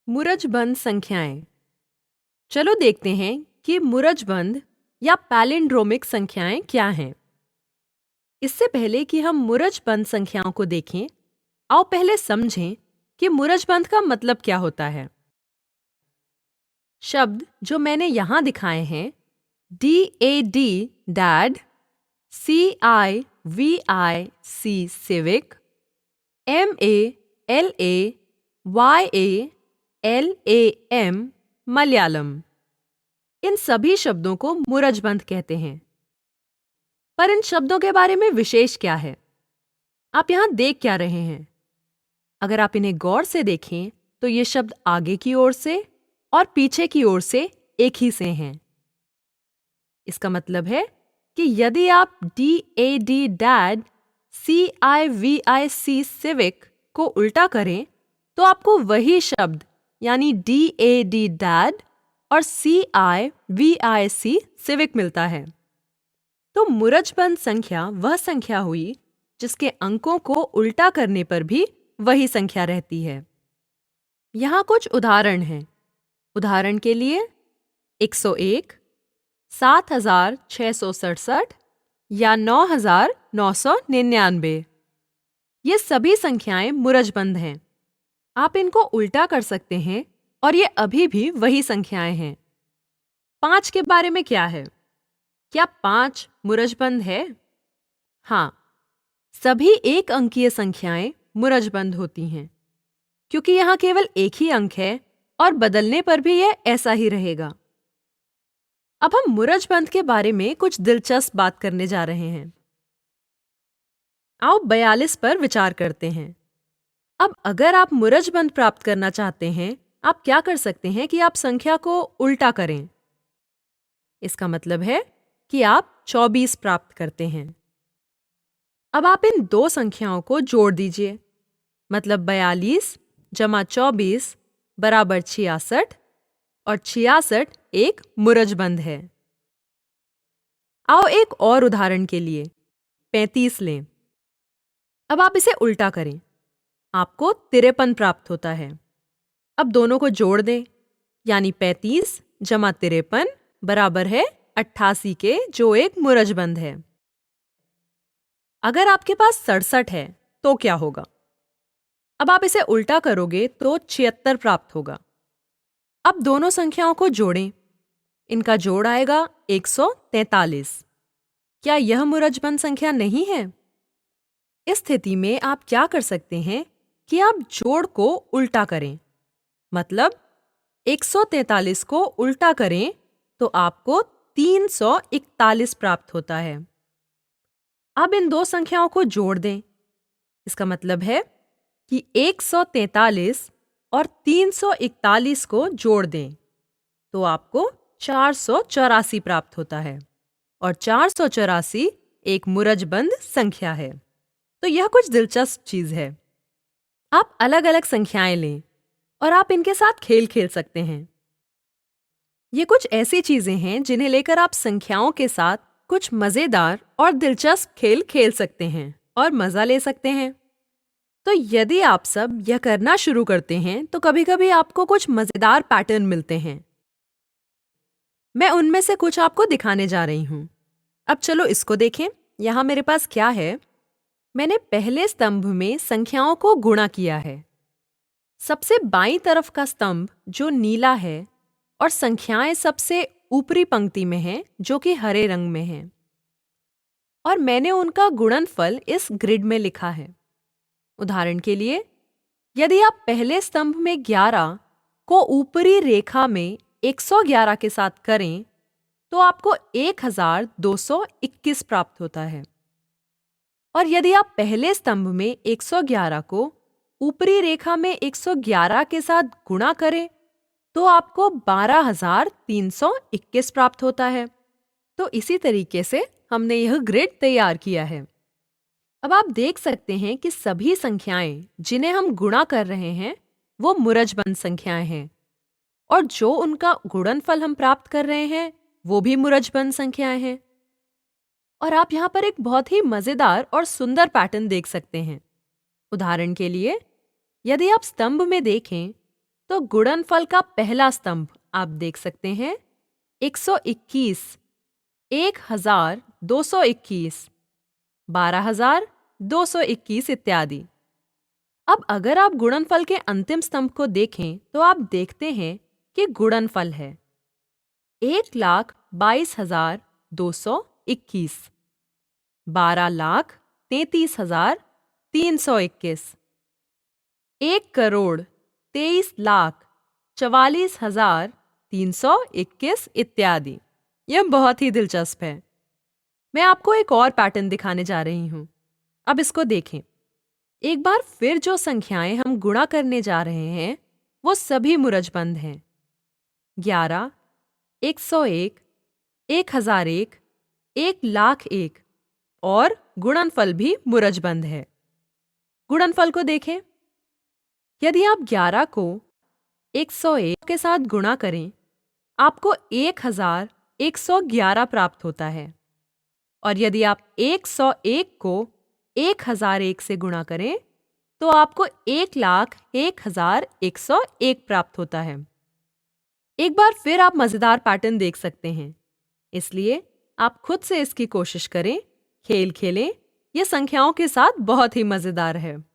मुरजबंद संख्याएं। चलो देखते हैं कि मुरजबंद या पैलिंड्रोमिक संख्याएं क्या हैं। इससे पहले कि हम मुरजबंद संख्याओं को देखें, आओ पहले समझें कि मुरजबंद का मतलब क्या होता है। शब्द जो मैंने यहाँ दिखाए हैं, DAD dad, CIVIC civic, MALAYALAM Malayalam, इन सभी शब्दों को मुरजबंद कहते हैं। पर इन शब्दों के बारे में विशेष क्या है? आप यहाँ देख क्या रहे हैं? अगर आप इन्हें गौर से देखें तो ये शब्द आगे की ओर से और पीछे की ओर से एक ही से हैं। इसका मतलब है कि यदि आप DAD डैड, CIVIC सिविक को उल्टा करें तो आपको वही शब्द यानी DAD डैड और CIVIC सिविक मिलता है। तो मुरजबंद संख्या वह संख्या हुई जिसके अंकों को उल्टा करने पर भी वही संख्या रहती है। यहाँ कुछ उदाहरण हैं। उदाहरण के लिए 101, 7667 या 9999। ये सभी संख्याएं मुरजबंद हैं। आप इनको उल्टा कर सकते हैं और ये अभी भी वही संख्याएं हैं। 5 के बारे में क्या है? क्या 5 मुरजबंद है? हाँ, सभी एक अंकीय संख्याएं मुरजबंद होती हैं क्योंकि यहाँ केवल एक ही अंक है और बदलने पर भी यह ऐसा ही रहेगा। अब हम मुरजबंद के बारे में कुछ दिलचस्प बात करने जा रहे हैं। आओ 42 पर विचार करते हैं। अब अगर आप मुरजबंद प्राप्त करना चाहते हैं, आप क्या कर सकते हैं कि आप संख्या को उल्टा करें। इसका मतलब है कि आप 24 प्राप्त करते हैं। अब आप इन दो संख्याओं को जोड़ दीजिए, मतलब 42 जमा 24 बराबर 66 और 66 एक मुरजबंद है। आओ एक और उदाहरण के लिए 35 लें। अब आप इसे उल्टा करें, आपको 53 प्राप्त होता है। अब दोनों को जोड़ दें, यानी 35 जमा 53 बराबर है 88 के, जो एक मुरजबंद है। अगर आपके पास 67 है तो क्या होगा? अब आप इसे उल्टा करोगे तो 76 प्राप्त होगा। अब दोनों संख्याओं को जोड़ें, इनका जोड़ आएगा 143। क्या यह मुरजबंद संख्या नहीं है? इस स्थिति में आप क्या कर सकते हैं कि आप जोड़ को उल्टा करें, मतलब 143 को उल्टा करें तो आपको 341 प्राप्त होता है। अब इन दो संख्याओं को जोड़ दें। इसका मतलब है कि 143 और 341 को जोड़ दें तो आपको 484 प्राप्त होता है और 484 एक मुरजबंद संख्या है। तो यह कुछ दिलचस्प चीज है। आप अलग अलग संख्याएं लें और आप इनके साथ खेल खेल सकते हैं। ये कुछ ऐसी चीजें हैं जिन्हें लेकर आप संख्याओं के साथ कुछ मजेदार और दिलचस्प खेल खेल सकते हैं और मजा ले सकते हैं। तो यदि आप सब यह करना शुरू करते हैं तो कभी-कभी आपको कुछ मजेदार पैटर्न मिलते हैं। मैं उनमें से कुछ आपको दिखाने जा रही हूँ। अब चलो इसको देखें। यहाँ मेरे पास क्या है? मैंने पहले स्तंभ में संख्याओं को गुणा किया है। सबसे बाईं तरफ का स्तंभ जो नीला है और संख्याएं सबसे ऊपरी पंक्ति में हैं, जो कि हरे रंग में हैं। और मैंने उनका गुणनफल इस ग्रिड में लिखा है। उदाहरण के लिए, यदि आप पहले स्तंभ में 11 को ऊपरी रेखा में 111 के साथ करें तो आपको 1221 प्राप्त होता है। और यदि आप पहले स्तंभ में 111 को ऊपरी रेखा में 111 के साथ गुणा करें तो आपको 12,321 प्राप्त होता है। तो इसी तरीके से हमने यह ग्रिड तैयार किया है। अब आप देख सकते हैं कि सभी संख्याएं जिन्हें हम गुणा कर रहे हैं वो मुरजबंद संख्याएं हैं और जो उनका गुणनफल हम प्राप्त कर रहे हैं वो भी मुरजबंद संख्याएं हैं। और आप यहाँ पर एक बहुत ही मजेदार और सुंदर पैटर्न देख सकते हैं। उदाहरण के लिए, यदि आप स्तंभ में देखें तो गुणनफल का पहला स्तंभ आप देख सकते हैं 121, 1221, 12221 इत्यादि। अब अगर आप गुणनफल के अंतिम स्तंभ को देखें तो आप देखते हैं कि गुणनफल है 1,22,221, 12,33,321, 1,23,44,321 इत्यादि। यह बहुत ही दिलचस्प है। मैं आपको एक और पैटर्न दिखाने जा रही हूं। अब इसको देखें। एक बार फिर जो संख्याएं हम गुणा करने जा रहे हैं वो सभी मुरजबंद हैं। 11, 101, 1001, 1,01,000 और गुणनफल भी मुरजबंद है। गुणनफल को देखें। यदि आप 11 को 101 के साथ गुणा करें, आपको 1,111 प्राप्त होता है। और यदि आप 101 को 1,001 से गुणा करें, तो आपको 1,01,101 प्राप्त होता है। एक बार फिर आप मजेदार पैटर्न देख सकते हैं, इसलिए आप खुद से इसकी कोशिश करें, खेल खेलें। ये संख्याओं के साथ बहुत ही मजेदार है।